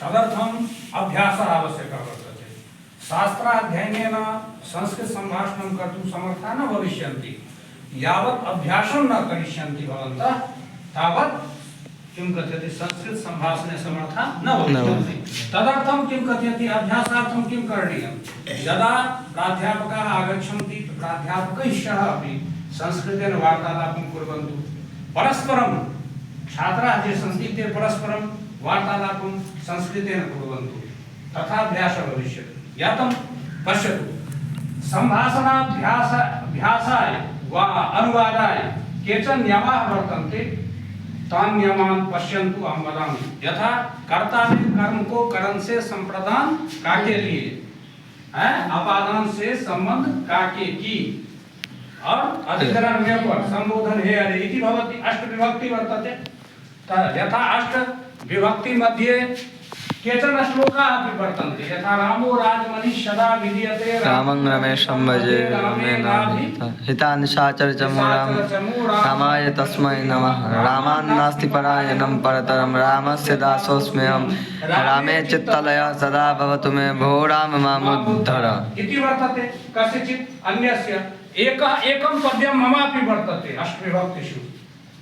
तदर्थम् अभ्यासः आवश्यकः वर्तते। शास्त्राध्ययनेन संस्कृत सम्भाषणं कर्तुं समर्थाः न भविष्यन्ति। यावत् अभ्यासं न करिष्यन्ति भवन्तः तावत् किं कथयति संस्कृत सम्भाषणे समर्थाः न भविष्यन्ति। तदर्थं किं कथयति अभ्यासार्थं किं करणीयं? यदा प्राध्यापकाः आगच्छन्ति प्राध्यापकैः सह अपि संस्कृतेन वार्तालापं कुर्वन्तु। परस्परं छात्राः ये सन्ति ते परस्परं वार्तालापं संस्कृतेन कुर्वन्तु। तथा अभ्यासः भविष्यति। यातं पश्यतु सम्भाषणाभ्यासाय वा अनुवादाय केचन नियमाः वर्तन्ते। तान् नियमान् पश्यन्तु अहं वदामि। यथा कर्ता ने कर्म को करण से संप्रदान काके लिए, अपादान से संबंध काके की, और अधिकरण में पर संबोधन हे अरे इति भवति। अष्ट विभक्ति वर्तते। यथा अष्ट विभक्ति मध्ये केचन श्लोकाः अपि वर्तन्ते। यथा रामो राजमणिः सदा विधीयते रामं रमेशं भजे रामेण हितानिशाचरचमो रामाय तस्मै नमः। रामान्नास्ति परायणं परतरं रामस्य दासोऽस्म्यहं। रामे चित्तलयः सदा भवतु मे भो राम मामुद्धर इति वर्तते। कस्यचित् अन्यस्य एकं पद्यं ममापि वर्तते अष्टविभक्तिषु।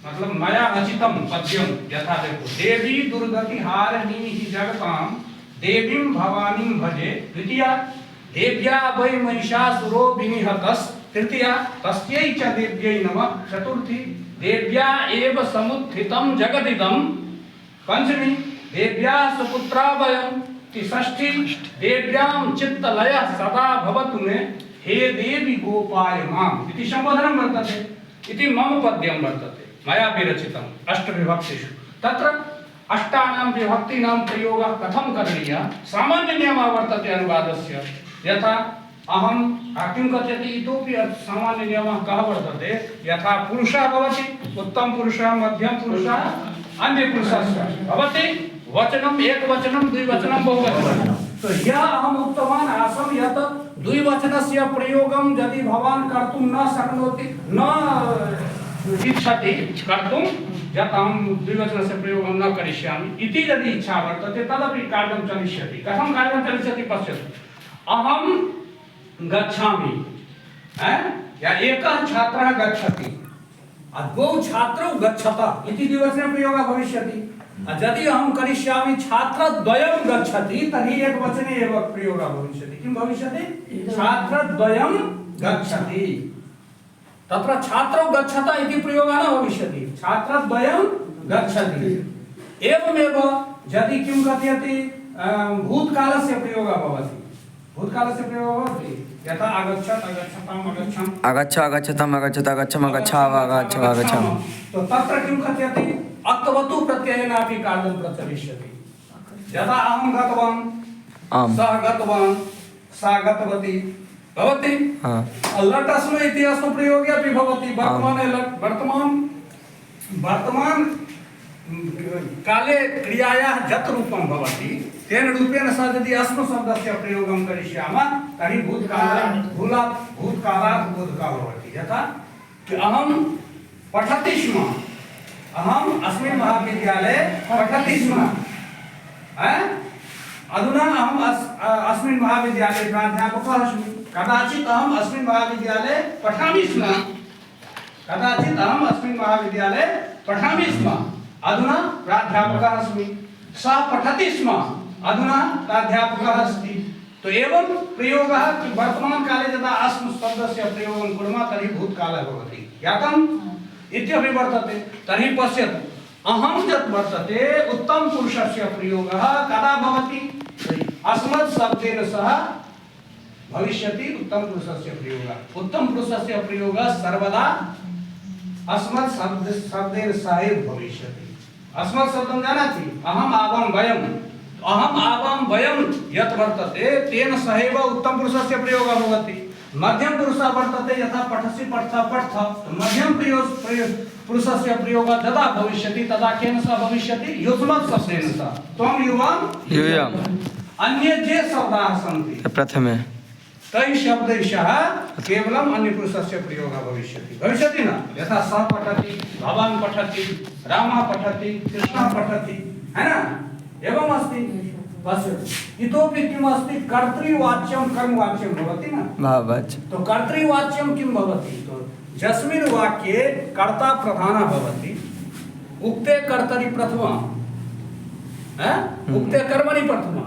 मतलब मया रचितं पद्यं। यथा देखो देवी दुर्गति हारिणी जगतां देवीं भवानीं भजे। द्वितीया देव्या वै महिषासुरो विनिहतस्। तृतीया तस्यै च देव्यै नमः। चतुर्थी देव्या एव समुत्थितं जगदिदं। पंचमी देव्या सुपुत्रा वयं। षष्ठी देव्यां चित्तलयः सदा भवतु मे हे देवी गोपाय माम् इति संबोधनं वर्तते। इति मम पद्यं वर्तते मया विरचितम् अष्टविभक्तिषु। तत्र अष्टानां विभक्तीनां प्रयोगः कथं करणीयः सामान्य नियमः वर्तते अनुवादस्य। यथा अहं किं कथयति इतोपि सामान्य नियमः कः वर्तते। यथा पुरुषः भवति उत्तमपुरुषः मध्यमपुरुषः अन्यपुरुषः भवति वचनम् एकवचनं द्विवचनं बहुवचनं। तो यह अहम् उक्तवान् आसम् यत् द्विवचनस्य प्रयोगं यदि भवान् कर्तुं न शक्नोति न इच्छति कर्तुं यत् अहं द्विवचनस्य प्रयोगं न करिष्यामि इति यदि इच्छा वर्तते तदपि कार्यं चलिष्यति। कथं कार्यं चलिष्यति पश्यतु। अहं गच्छामि या एकः छात्रः गच्छति द्वौ छात्रौ गच्छतः इति द्विवचने प्रयोगः भविष्यति। यदि अहं करिष्यामि छात्रद्वयं गच्छति तर्हि एकवचने एव प्रयोगः भविष्यति। किं भविष्यति? छात्रद्वयं गच्छति। तत्र छात्रौ गच्छत इति प्रयोगः न भविष्यति। छात्रद्वयं गच्छति। एवमेव यदि किं कथयति भूतकालस्य प्रयोगः भवति। भूतकालस्य प्रयोगः भवति यथा अगच्छत् अगच्छताम् अगच्छम् अगच्छ अगच्छतम् अगच्छत् अगच्छम् अगच्छाव अगच्छ अगच्छम्। तो तत्र किं कथयति अक्तवतु प्रत्ययेनापि कार्यं प्रचलिष्यति। यथा अहं गतवान् सः गतवान् सा गतवती भवति। लटस्म इति अस्म प्रयोगे अपि भवति। वर्तमान काले क्रियायाः यत् रूपं भवति तेन रूपेण सह यदि अस्म शब्दस्य प्रयोगं करिष्यामः तर्हि भूतकालात् बोधकाल भवति। यथा अहं पठति स्म अहम् अस्मिन् महाविद्यालये पठति स्म। अधुना अहम् अस्मिन् महाविद्यालये प्राध्यापकः अस्मि। कदाचित् अहम् अस्मिन् महाविद्यालये पठामि स्म। कदाचित् अहम् अस्मिन् महाविद्यालये पठामि स्म। अधुना प्राध्यापकः अस्मि। सः पठति स्म अधुना प्राध्यापकः अस्ति। तो एवं प्रयोगः वर्तमानकाले यदा अस्म शब्दस्य प्रयोगं कुर्मः तर्हि भूतकालः भवति। ज्ञातम् इत्यपि वर्तते। तर्हि पश्यतु अहं यत् वर्तते उत्तमपुरुषस्य प्रयोगः कदा भवति? अस्मत् शब्देन सह भविष्यति उत्तमपुरुषस्य प्रयोगः। उत्तमपुरुषस्य प्रयोगः सर्वदा अस्मत् शब्देन सह एव भविष्यति। अस्मत् शब्दं जानाति? अहम् आवां वयम्। अहम् आवां वयं यत् वर्तते तेन सहैव उत्तमपुरुषस्य प्रयोगः भवति। मध्यमपुरुषः वर्तते यथा पठसि पठथ पठथ। मध्यमपुरुषस्य प्रयोगः यदा भविष्यति तदा केन सह भविष्यति? युष्मत् शब्देन सह। त्वं युवां यूयम्। अन्ये ये शब्दाः सन्ति प्रथमे तैः शब्दैः सह केवलम् अन्यपुरुषस्य प्रयोगः भविष्यति न? यथा सः पठति भवान् पठति रामः पठति कृष्णः पठति है ना? एवम् अस्ति। पश्यतु इतोपि किमस्ति कर्तृवाच्यं कर्मवाच्यं भवति न भाववाच्य तो कर्तृवाच्यं किं भवति तो यस्मिन् वाक्ये कर्ता प्रधानः भवति उक्ते कर्तरि प्रथमा उक्ते कर्मणि प्रथमा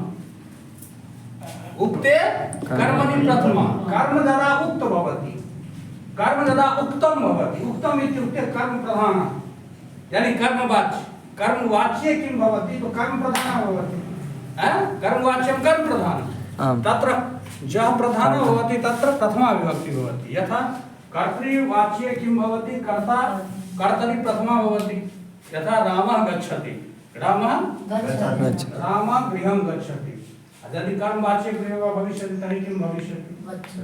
उक्ते कर्मणि प्रथमा कर्म यदा उक्त भवति कर्म यदा उक्तं भवति उक्तम् इत्युक्ते कर्म प्रधानः यानी कर्मवाच्य कर्मवाच्ये किं भवति तो कर्म प्रधानः भवति कर्मवाच्यं कर्म प्रधानः तत्र यः प्रधानः भवति तत्र प्रथमा विभक्ति भवति यथा कर्तृवाच्ये किं भवति कर्ता कर्तरि प्रथमा भवति यथा रामः गच्छति रामः गृहं गच्छति यदि कर्मवाच्ये गृहं भविष्यति तर्हि किं भविष्यति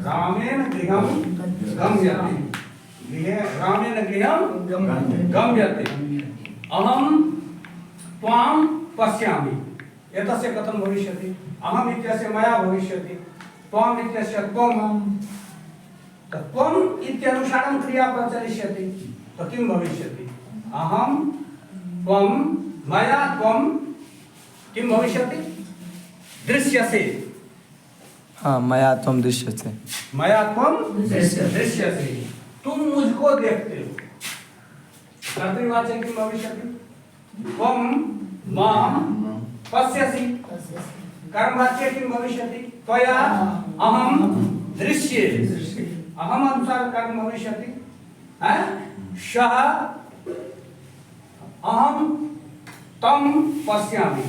रामेण गृहं गम्यते रामेण गृहं गम्यते अहं त्वां पश्यामि एतस्य कथं भविष्यति अहम् इत्यस्य मया भविष्यति त्वाम् इत्यस्य त्वं त्वम् इत्यनुसारं क्रिया प्रचलिष्यति तो किं भविष्यति अहं त्वं मया त्वं किं भविष्यति दृश्यसे हाँ मया त्वं दृश्यसे मया त्वं दृश्यसे तुम मुझको देखते हो कर्तृवाच्य किं भविष्यति त्वं मां पश्यसि कर्मवाच्ये किं भविष्यति त्वया अहं दृश्ये अहम अनुसार कर्म भविष्यति सः अहम तम पश्यामि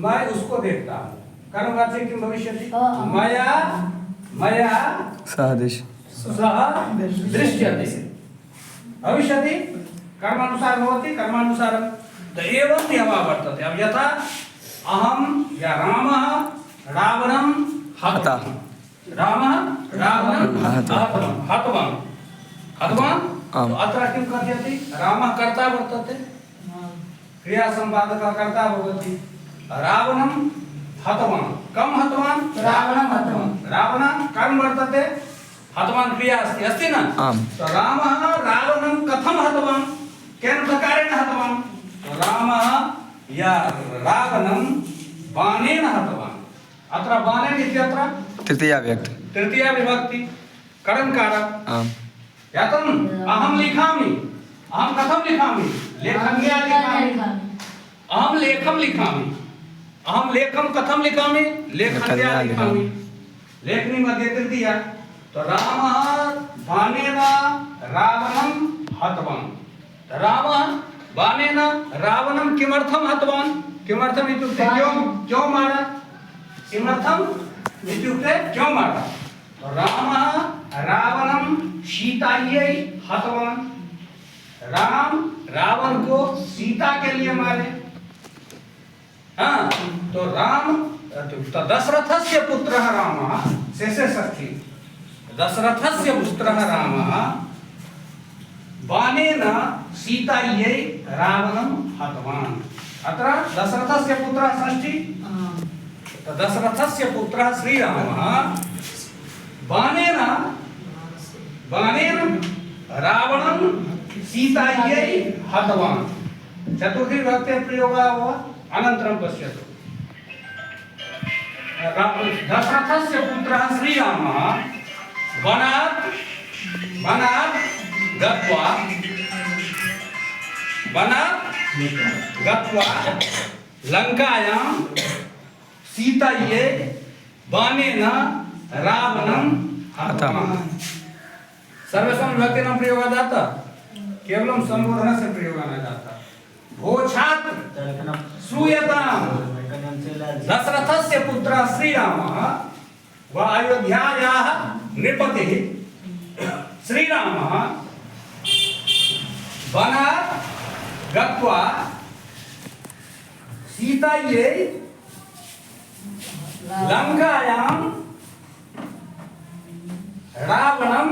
मैं उसको देखता हूँ कर्मवाच्य किं भविष्यति मया मया सः दृश्यते भविष्यति कर्मानुसार भवति कर्मानुसारं तो एवं नियमः वर्तते अब यथा अहं या रामः रावणं हतवान् रामः रावणं हतवान् अत्र किं कथयति रामः कर्ता वर्तते क्रिया संपादकः कर्ता भवति रावणं हतवान् कं हतवान् रावणं हतवान् रावणं कर्म वर्तते हतवान् क्रिया अस्ति न तो रामः रावणं कथं हतवान् केन प्रकारेण हतवान् तो रामः या रावणं बाणेन हतवान् अत्र बाणेन इत्यत्र तृतीया विभक्ति कर्मकारक यातम् अहं लिखामि अहं कथं लिखामि लेखन्या लिखामि अहं लेखं लिखामि अहं लेखं कथं लिखामि लेखन्या लिखामि लेखनी मध्ये तृतीया तो रामः बाणेन रावणं हतवान् रामः बाणेन रावणं किमर्थं हतवान् किमर्थम् इत्युक्ते क्यों मारा किमर्थम् इत्युक्ते क्यों मारा तो रामः रावणं सीतायै हतवान् राम रावण को सीता के लिए मारे हाँ तो राम तो दशरथस्य पुत्रः रामः शेषे षष्ठी दशरथस्य पुत्रः रामः बाणेन सीतायै रावणं हतवान् अत्र दशरथस्य पुत्रः षष्ठी तो दशरथस्य पुत्रः श्रीरामः बाणेन रावणं सीतायै हतवान् चतुर्थी विभक्ते प्रयोगः हुआ अनन्तरं पश्यतु दशरथस्य पुत्रः श्रीरामः वनात् गत्वा लङ्कायां सीतायै बाणेन रावणं हतवान् सर्वेषां विभक्तीनां प्रयोगः जाता केवलं संबोधन से प्रयोग न जाता भो छात्र श्रूयताम् दशरथस्य पुत्रः श्रीरामः व अयोध्यायाः नृपतिः श्रीरामः वनात् गत्वा सीतायै लङ्कायां रावणं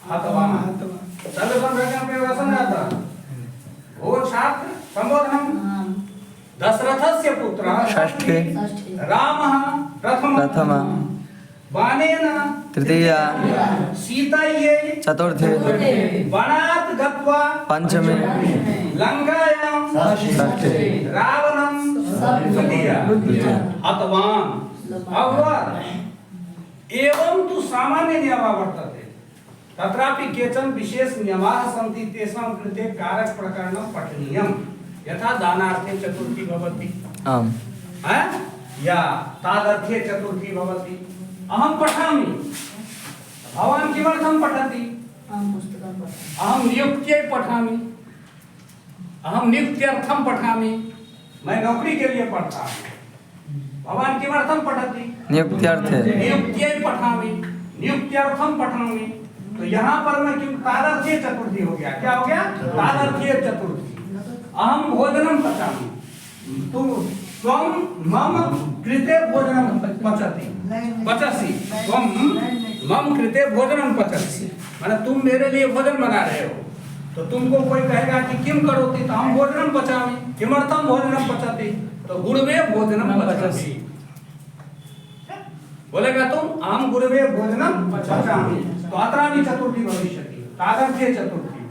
हतवान् सर्वेषां प्रयोगः समझाता वो छात्र संबोधनम दशरथस्य पुत्रः षष्ठे रामः प्रथमः बाणेन तृतीया सीतायै चतुर्थे वनात् गत्वा पंचमे लङ्कायां षष्ठे रावणं द्वितीया हतवान् अभवत् एवं तु सामान्य नियमः वर्तते तत्रापि केचन विशेष नियमाः सन्ति तेषां कृते कारक प्रकरणं पठनीयं यथा दानार्थे चतुर्थी भवति आम् या तादर्थे चतुर्थी भवति अहं पठामि भवान् किमर्थं पठति अहं नियुक्त्यै पठामि अहं नियुक्त्यर्थं पठामि मैं नौकरी के लिए पढ़ता हूँ भवान् किमर्थं पठति नियुक्त्यर्थे नियुक्त्यै पठामि नियुक्त्यर्थं पठामि तो यहाँ पर मैं क्यों तादर्थीय चतुर्थी हो गया क्या हो गया तादर्थीय चतुर्थी अहं भोजनं पचामि त्वं मम कृते भोजनं पचसि त्वं मम कृते भोजनं पचसि माने तुम मेरे लिए भोजन बना रहे हो तो तुमको कोई कहेगा कि किम करोति तो हम भोजनं पचामि किमर्थं भोजनं पचति तो गुरुवे भोजनं पचसि बोलेगा तुम अहं गुरुवे भोजनं पचामि तो अत्रापि चतुर्थी भविष्यति तादर्थीय चतुर्थी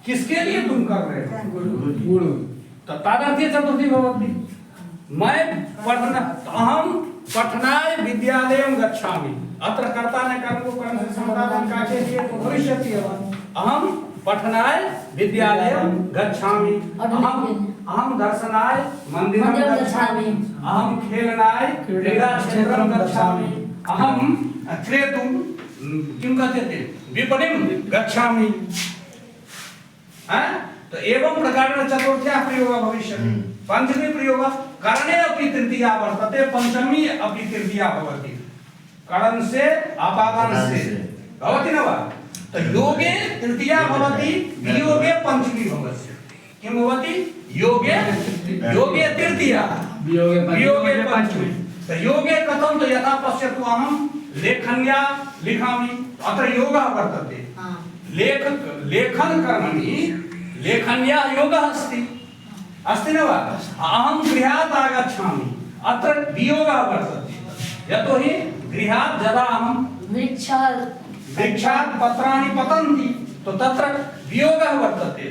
किसके लिए तुम कर रहे हो गुरु तो तादर्थीय चतुर्थी भवति मैं पठना अहं पठनाय विद्यालयं गच्छामि अत्र कर्ता ने कर्म को कर्म से समादानं काके लिए तो भविष्यति एव अहं पठनाय विद्यालयं गच्छामि अहं दर्शनाय मंदिरं गच्छामि अहं खेलनाय क्रीडाक्षेत्रं गच्छामि अहं क्रेतुं किं कथ्यते विपणिं गच्छामि तो एवं प्रकारेण चतुर्थ्याः प्रयोगः भविष्यति पंचमी प्रयोगः करणे अपि तृतीया वर्तते पंचमी अपि तृतीया भवति करण से अपादान से भवति न वा तो योगे तृतीया भवति वियोगे पंचमी भवति किं भवति योगे तृतीया वियोगे पंचमी तो योगे कथं तो यथा पश्यतु अहं लेखन्या लिखामि अत्र योगः वर्तते लेखन कर्मणि लेखन्या योगः अस्ति न वा अहं गृहात् आगच्छामि अत्र वियोगः वर्तते यतोहि गृहात् यदा अहं वृक्षात् पत्राणि पतन्ति तो तत्र वियोगः वर्तते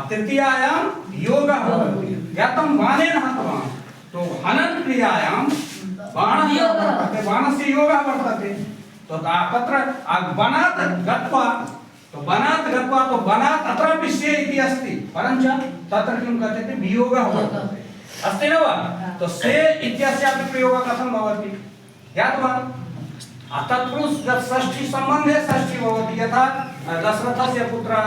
तृतीयायां योगः भवति ज्ञातं बाणेन हतवान् तो हनन क्रियायां बाणस्य योगः वर्तते तो तत्र वनात् गत्वा तो वनात् अत्रापि से इति अस्ति परञ्च तत्र किं कथ्यते वियोगः वर्तते अस्ति न वा तो से इत्यस्यापि प्रयोगः कथं भवति ज्ञातवान् तत्पुरुष षष्ठी संबंधे षष्ठी भवति यथा दशरथस्य पुत्रः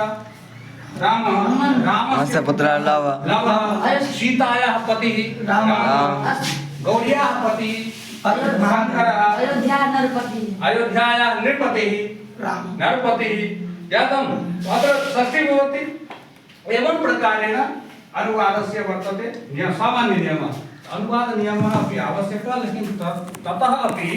रामस्य पुत्रः लवः सीतायाः पतिः गौर्याः पतिः शङ्करः अयोध्यायाः नृपतिः नरपतिः ज्ञातम् अत्र षष्ठी भवति एवं प्रकारेण अनुवादस्य वर्तते सामान्य नियमः अनुवाद नियमः अपि आवश्यकः लेकिन ततः अपि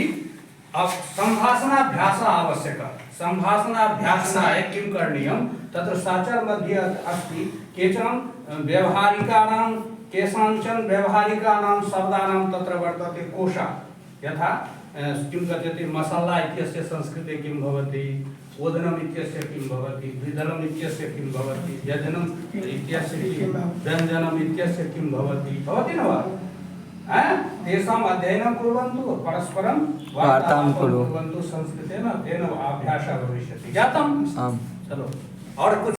संभाषणाभ्यासः आवश्यकः संभाषणाभ्यासनाय किं करणीयं तत्र साचर मध्ये अस्ति केचन व्यवहारिकानां केषाञ्चन व्यवहारिकानां शब्दानां तत्र वर्तते कोशः यथा किं कथ्यते मसाला इत्यस्य संस्कृते किं भवति ओदनम् इत्यस्य किं भवति द्विदलम् इत्यस्य किं भवति व्यञ्जनम् इत्यस्य किं व्यञ्जनम् इत्यस्य किं भवति न वा तेषाम् अध्ययनं कुर्वन्तु परस्परं वार्तां कुर्वन्तु संस्कृतेन तेन अभ्यासः भविष्यति ज्ञातम् चलो और कुछ